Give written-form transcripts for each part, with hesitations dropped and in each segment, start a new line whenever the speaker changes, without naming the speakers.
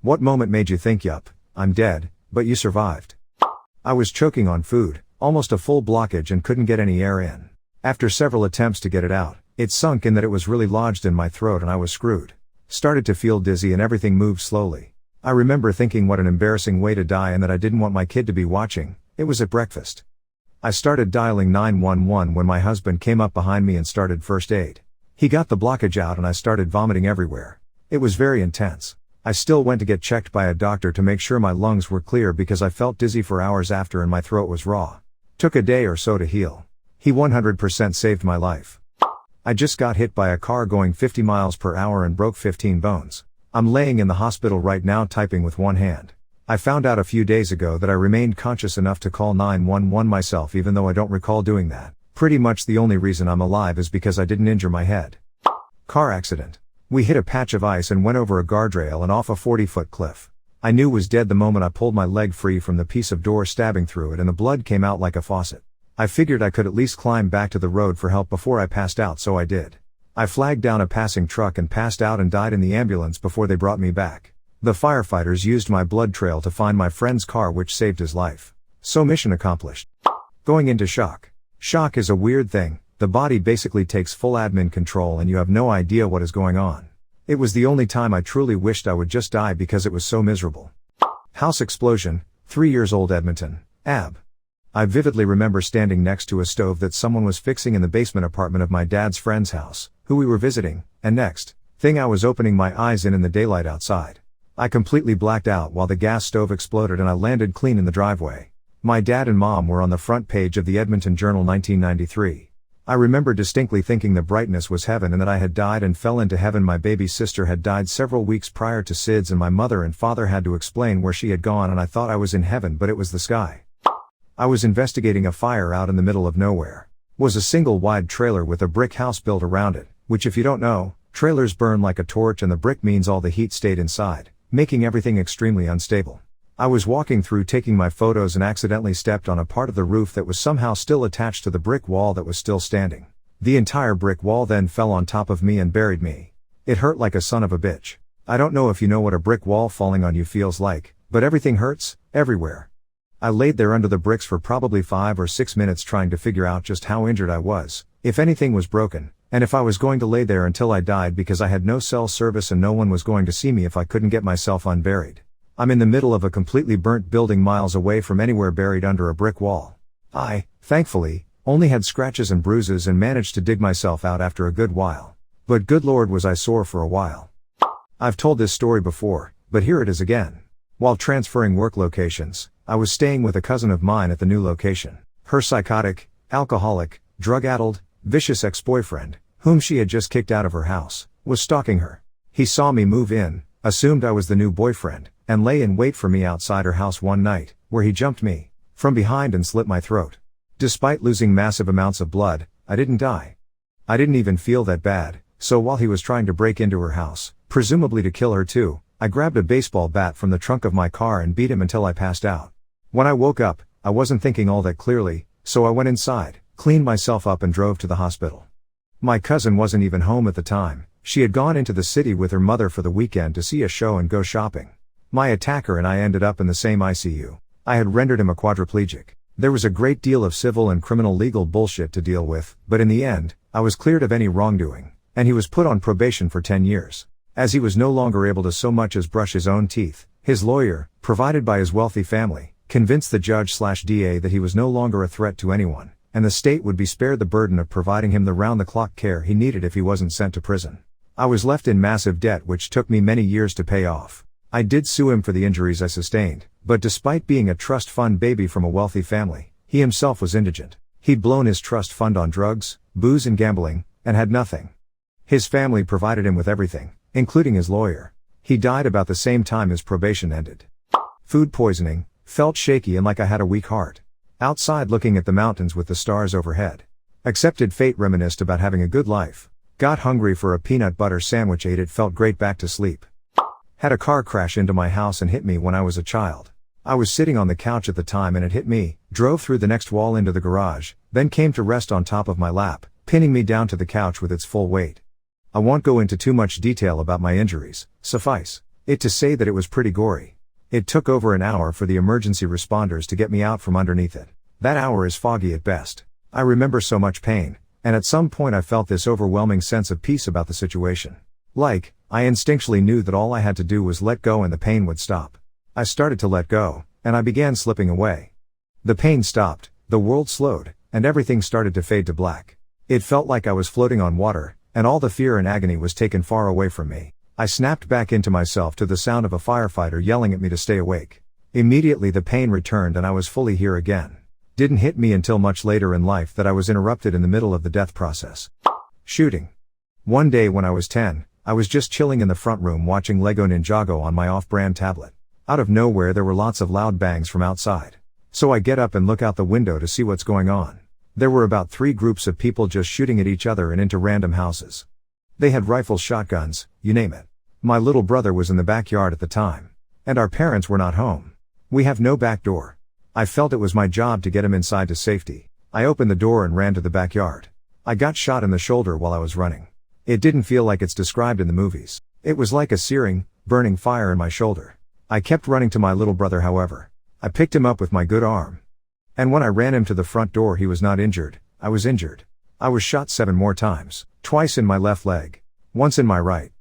What moment made you think, yup, I'm dead, but you survived? I was choking on food, almost a full blockage, and couldn't get any air in. After several attempts to get it out, it sunk in that it was really lodged in my throat and I was screwed. Started to feel dizzy and everything moved slowly. I remember thinking what an embarrassing way to die and that I didn't want my kid to be watching. It was at breakfast. I started dialing 911 when my husband came up behind me and started first aid. He got the blockage out and I started vomiting everywhere. It was very intense. I still went to get checked by a doctor to make sure my lungs were clear because I felt dizzy for hours after and my throat was raw. Took a day or so to heal. He 100% saved my life. I just got hit by a car going 50 miles per hour and broke 15 bones. I'm laying in the hospital right now typing with one hand. I found out a few days ago that I remained conscious enough to call 911 myself even though I don't recall doing that. Pretty much the only reason I'm alive is because I didn't injure my head. Car accident. We hit a patch of ice and went over a guardrail and off a 40-foot cliff. I knew was dead the moment I pulled my leg free from the piece of door stabbing through it and the blood came out like a faucet. I figured I could at least climb back to the road for help before I passed out, so I did. I flagged down a passing truck and passed out and died in the ambulance before they brought me back. The firefighters used my blood trail to find my friend's car, which saved his life. So mission accomplished. Going into shock. Shock is a weird thing. The body basically takes full admin control and you have no idea what is going on. It was the only time I truly wished I would just die because it was so miserable. House explosion, 3 years old, Edmonton, Ab. I vividly remember standing next to a stove that someone was fixing in the basement apartment of my dad's friend's house, who we were visiting, and next thing I was opening my eyes in the daylight outside. I completely blacked out while the gas stove exploded and I landed clean in the driveway. My dad and mom were on the front page of the Edmonton Journal 1993. I remember distinctly thinking the brightness was heaven and that I had died and fell into heaven. My baby sister had died several weeks prior to SIDS and my mother and father had to explain where she had gone and I thought I was in heaven but it was the sky. I was investigating a fire out in the middle of nowhere. Was a single wide trailer with a brick house built around it, which if you don't know, trailers burn like a torch and the brick means all the heat stayed inside, making everything extremely unstable. I was walking through taking my photos and accidentally stepped on a part of the roof that was somehow still attached to the brick wall that was still standing. The entire brick wall then fell on top of me and buried me. It hurt like a son of a bitch. I don't know if you know what a brick wall falling on you feels like, but everything hurts, everywhere. I laid there under the bricks for probably 5 or 6 minutes trying to figure out just how injured I was, if anything was broken, and if I was going to lay there until I died because I had no cell service and no one was going to see me if I couldn't get myself unburied. I'm in the middle of a completely burnt building miles away from anywhere buried under a brick wall. I, thankfully, only had scratches and bruises and managed to dig myself out after a good while. But good lord was I sore for a while. I've told this story before, but here it is again. While transferring work locations, I was staying with a cousin of mine at the new location. Her psychotic, alcoholic, drug-addled, vicious ex-boyfriend, whom she had just kicked out of her house, was stalking her. He saw me move in, assumed I was the new boyfriend, and lay in wait for me outside her house one night, where he jumped me from behind and slit my throat. Despite losing massive amounts of blood, I didn't die. I didn't even feel that bad, so while he was trying to break into her house, presumably to kill her too, I grabbed a baseball bat from the trunk of my car and beat him until I passed out. When I woke up, I wasn't thinking all that clearly, so I went inside, cleaned myself up and drove to the hospital. My cousin wasn't even home at the time. She had gone into the city with her mother for the weekend to see a show and go shopping. My attacker and I ended up in the same ICU. I had rendered him a quadriplegic. There was a great deal of civil and criminal legal bullshit to deal with, but in the end, I was cleared of any wrongdoing, and he was put on probation for 10 years. As he was no longer able to so much as brush his own teeth, his lawyer, provided by his wealthy family, convinced the judge/DA that he was no longer a threat to anyone, and the state would be spared the burden of providing him the round-the-clock care he needed if he wasn't sent to prison. I was left in massive debt which took me many years to pay off. I did sue him for the injuries I sustained, but despite being a trust fund baby from a wealthy family, he himself was indigent. He'd blown his trust fund on drugs, booze and gambling, and had nothing. His family provided him with everything, including his lawyer. He died about the same time his probation ended. Food poisoning, felt shaky and like I had a weak heart. Outside looking at the mountains with the stars overhead. Accepted fate, reminisced about having a good life. Got hungry for a peanut butter sandwich, ate it, felt great, back to sleep. Had a car crash into my house and hit me when I was a child. I was sitting on the couch at the time and it hit me, drove through the next wall into the garage, then came to rest on top of my lap, pinning me down to the couch with its full weight. I won't go into too much detail about my injuries, suffice It to say that it was pretty gory. It took over an hour for the emergency responders to get me out from underneath it. That hour is foggy at best. I remember so much pain, and at some point I felt this overwhelming sense of peace about the situation. Like, I instinctually knew that all I had to do was let go and the pain would stop. I started to let go, and I began slipping away. The pain stopped, the world slowed, and everything started to fade to black. It felt like I was floating on water, and all the fear and agony was taken far away from me. I snapped back into myself to the sound of a firefighter yelling at me to stay awake. Immediately the pain returned and I was fully here again. Didn't hit me until much later in life that I was interrupted in the middle of the death process. Shooting. One day when I was 10, I was just chilling in the front room watching Lego Ninjago on my off-brand tablet. Out of nowhere there were lots of loud bangs from outside. So I get up and look out the window to see what's going on. There were about 3 groups of people just shooting at each other and into random houses. They had rifles, shotguns, you name it. My little brother was in the backyard at the time. And our parents were not home. We have no back door. I felt it was my job to get him inside to safety. I opened the door and ran to the backyard. I got shot in the shoulder while I was running. It didn't feel like it's described in the movies. It was like a searing, burning fire in my shoulder. I kept running to my little brother however. I picked him up with my good arm. And when I ran him to the front door he was not injured, I was injured. I was shot 7 more times, twice in my left leg, once in my right,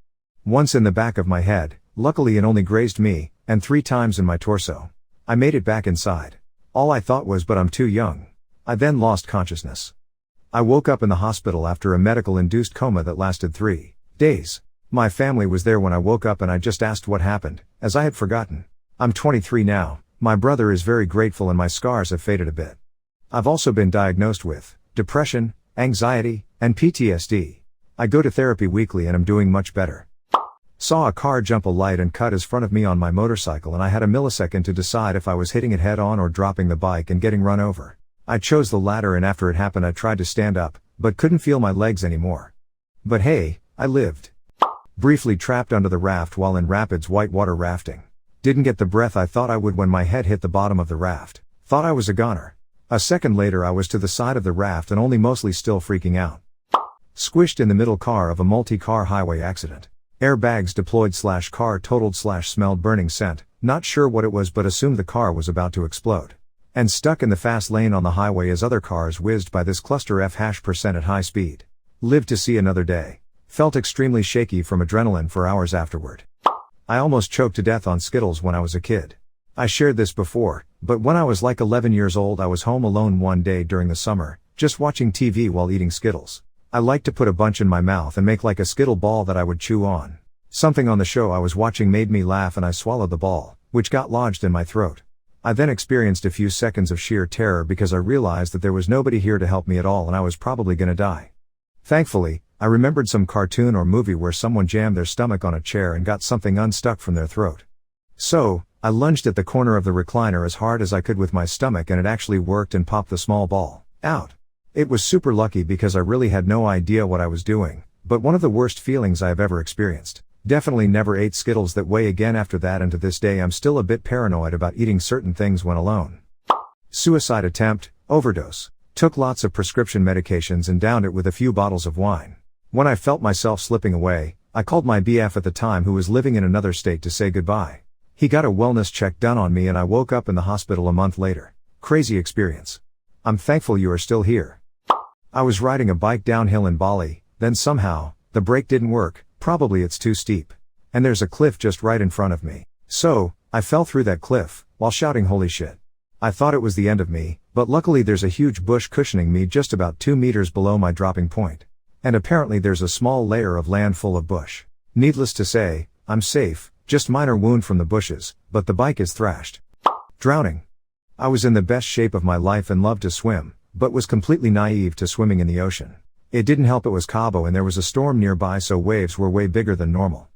once in the back of my head, luckily it only grazed me, and 3 times in my torso. I made it back inside. All I thought was, but I'm too young. I then lost consciousness. I woke up in the hospital after a medical-induced coma that lasted 3 days. My family was there when I woke up and I just asked what happened, as I had forgotten. I'm 23 now, my brother is very grateful and my scars have faded a bit. I've also been diagnosed with depression, anxiety, and PTSD. I go to therapy weekly and I'm doing much better. Saw a car jump a light and cut in front of me on my motorcycle and I had a millisecond to decide if I was hitting it head on or dropping the bike and getting run over. I chose the latter and after it happened I tried to stand up, but couldn't feel my legs anymore. But hey, I lived. Briefly trapped under the raft while in rapids whitewater rafting. Didn't get the breath I thought I would when my head hit the bottom of the raft. Thought I was a goner. A second later I was to the side of the raft and only mostly still freaking out. Squished in the middle car of a multi-car highway accident. Airbags deployed / car totaled / smelled burning scent, not sure what it was but assumed the car was about to explode. And stuck in the fast lane on the highway as other cars whizzed by this cluster F%, at high speed. Lived to see another day. Felt extremely shaky from adrenaline for hours afterward. I almost choked to death on Skittles when I was a kid. I shared this before, but when I was like 11 years old I was home alone one day during the summer, just watching TV while eating Skittles. I liked to put a bunch in my mouth and make like a Skittle ball that I would chew on. Something on the show I was watching made me laugh and I swallowed the ball, which got lodged in my throat. I then experienced a few seconds of sheer terror because I realized that there was nobody here to help me at all and I was probably gonna die. Thankfully, I remembered some cartoon or movie where someone jammed their stomach on a chair and got something unstuck from their throat. So, I lunged at the corner of the recliner as hard as I could with my stomach and it actually worked and popped the small ball out. It was super lucky because I really had no idea what I was doing, but one of the worst feelings I have ever experienced. Definitely never ate Skittles that way again after that and to this day I'm still a bit paranoid about eating certain things when alone. Suicide attempt, overdose. Took lots of prescription medications and downed it with a few bottles of wine. When I felt myself slipping away, I called my BF at the time who was living in another state to say goodbye. He got a wellness check done on me and I woke up in the hospital a month later. Crazy experience. I'm thankful you are still here. I was riding a bike downhill in Bali, then somehow, the brake didn't work, probably it's too steep. And there's a cliff just right in front of me. So, I fell through that cliff, while shouting holy shit. I thought it was the end of me, but luckily there's a huge bush cushioning me just about 2 meters below my dropping point. And apparently there's a small layer of land full of bush. Needless to say, I'm safe, just minor wound from the bushes, but the bike is thrashed. Drowning. I was in the best shape of my life and loved to swim, but was completely naive to swimming in the ocean. It didn't help it was Cabo and there was a storm nearby so waves were way bigger than normal.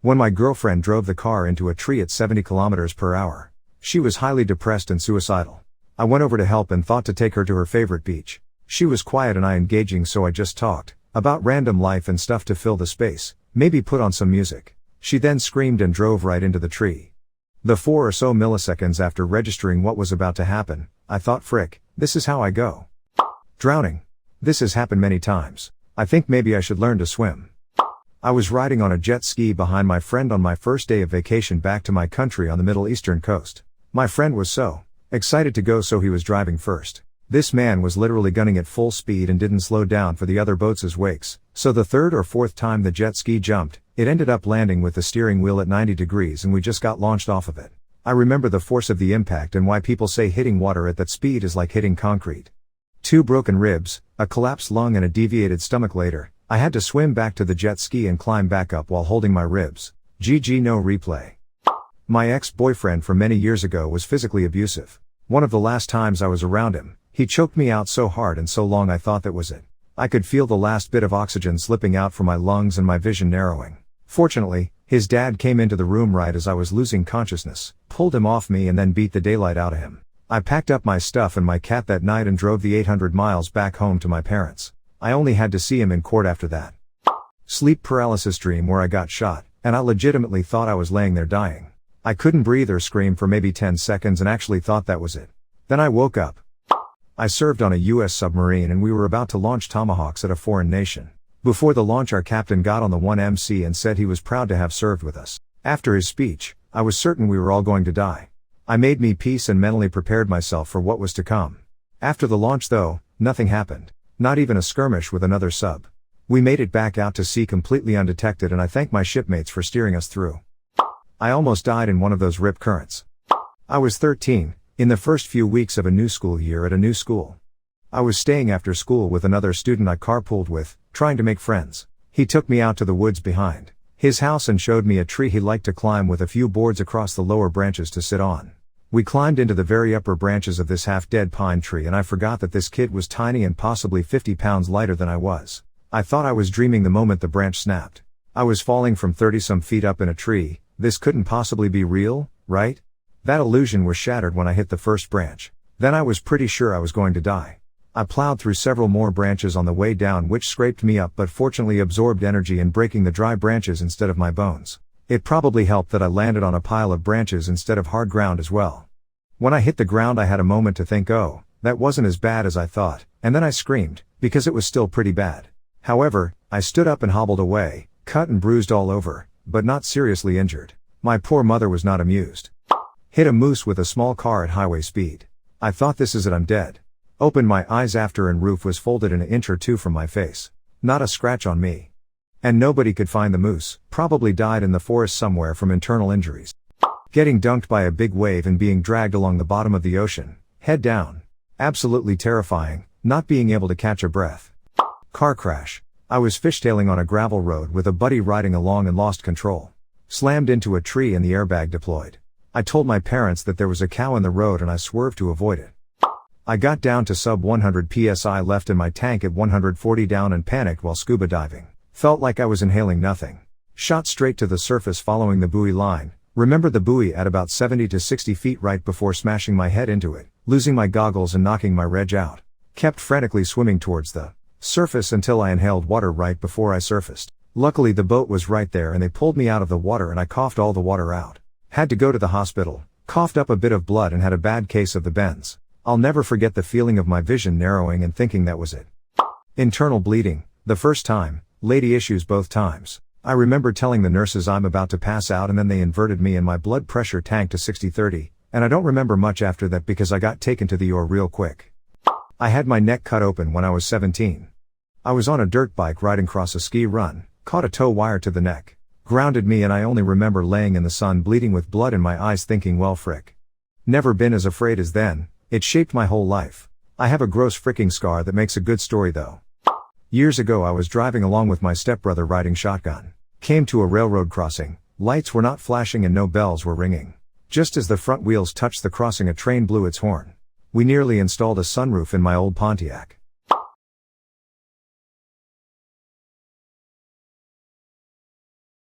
When my girlfriend drove the car into a tree at 70 kilometers per hour. She was highly depressed and suicidal. I went over to help and thought to take her to her favorite beach. She was quiet and I engaging so I just talked about random life and stuff to fill the space, maybe put on some music. She then screamed and drove right into the tree. The 4 or so milliseconds after registering what was about to happen, I thought frick, this is how I go. Drowning. This has happened many times. I think maybe I should learn to swim. I was riding on a jet ski behind my friend on my first day of vacation back to my country on the Middle Eastern coast. My friend was so excited to go, so he was driving first. This man was literally gunning at full speed and didn't slow down for the other boats' wakes, so the third or fourth time the jet ski jumped, it ended up landing with the steering wheel at 90 degrees and we just got launched off of it. I remember the force of the impact and why people say hitting water at that speed is like hitting concrete. 2 broken ribs, a collapsed lung and a deviated stomach later, I had to swim back to the jet ski and climb back up while holding my ribs. GG, no replay. My ex-boyfriend from many years ago was physically abusive. One of the last times I was around him, he choked me out so hard and so long I thought that was it. I could feel the last bit of oxygen slipping out from my lungs and my vision narrowing. Fortunately, his dad came into the room right as I was losing consciousness, pulled him off me and then beat the daylight out of him. I packed up my stuff and my cat that night and drove the 800 miles back home to my parents. I only had to see him in court after that. Sleep paralysis dream where I got shot, and I legitimately thought I was laying there dying. I couldn't breathe or scream for maybe 10 seconds and actually thought that was it. Then I woke up. I served on a US submarine and we were about to launch Tomahawks at a foreign nation. Before the launch our captain got on the 1MC and said he was proud to have served with us. After his speech, I was certain we were all going to die. I made me peace and mentally prepared myself for what was to come. After the launch though, nothing happened. Not even a skirmish with another sub. We made it back out to sea completely undetected and I thank my shipmates for steering us through. I almost died in one of those rip currents. I was 13, in the first few weeks of a new school year at a new school. I was staying after school with another student I carpooled with, trying to make friends. He took me out to the woods behind his house and showed me a tree he liked to climb with a few boards across the lower branches to sit on. We climbed into the very upper branches of this half-dead pine tree and I forgot that this kid was tiny and possibly 50 pounds lighter than I was. I thought I was dreaming the moment the branch snapped. I was falling from 30-some feet up in a tree. This couldn't possibly be real, right? That illusion was shattered when I hit the first branch. Then I was pretty sure I was going to die. I plowed through several more branches on the way down which scraped me up but fortunately absorbed energy in breaking the dry branches instead of my bones. It probably helped that I landed on a pile of branches instead of hard ground as well. When I hit the ground I had a moment to think, oh, that wasn't as bad as I thought, and then I screamed, because it was still pretty bad. However, I stood up and hobbled away, cut and bruised all over, but not seriously injured. My poor mother was not amused. Hit a moose with a small car at highway speed. I thought this is it, I'm dead. Opened my eyes after and roof was folded an inch or two from my face. Not a scratch on me. And nobody could find the moose, probably died in the forest somewhere from internal injuries. Getting dunked by a big wave and being dragged along the bottom of the ocean, head down. Absolutely terrifying, not being able to catch a breath. Car crash. I was fishtailing on a gravel road with a buddy riding along and lost control. Slammed into a tree and the airbag deployed. I told my parents that there was a cow in the road and I swerved to avoid it. I got down to sub 100 psi left in my tank at 140 down and panicked while scuba diving. Felt like I was inhaling nothing. Shot straight to the surface following the buoy line. Remembered the buoy at about 70 to 60 feet right before smashing my head into it, losing my goggles and knocking my reg out. Kept frantically swimming towards the surface until I inhaled water right before I surfaced. Luckily the boat was right there and they pulled me out of the water and I coughed all the water out. Had to go to the hospital, coughed up a bit of blood and had a bad case of the bends. I'll never forget the feeling of my vision narrowing and thinking that was it. Internal bleeding, the first time, lady issues both times. I remember telling the nurses I'm about to pass out and then they inverted me and my blood pressure tanked to 60/30, and I don't remember much after that because I got taken to the OR real quick. I had my neck cut open when I was 17. I was on a dirt bike riding across a ski run, caught a tow wire to the neck, grounded me and I only remember laying in the sun bleeding with blood in my eyes thinking well frick. Never been as afraid as then, it shaped my whole life. I have a gross fricking scar that makes a good story though. Years ago I was driving along with my stepbrother riding shotgun. Came to a railroad crossing, lights were not flashing and no bells were ringing. Just as the front wheels touched the crossing a train blew its horn. We nearly installed a sunroof in my old Pontiac.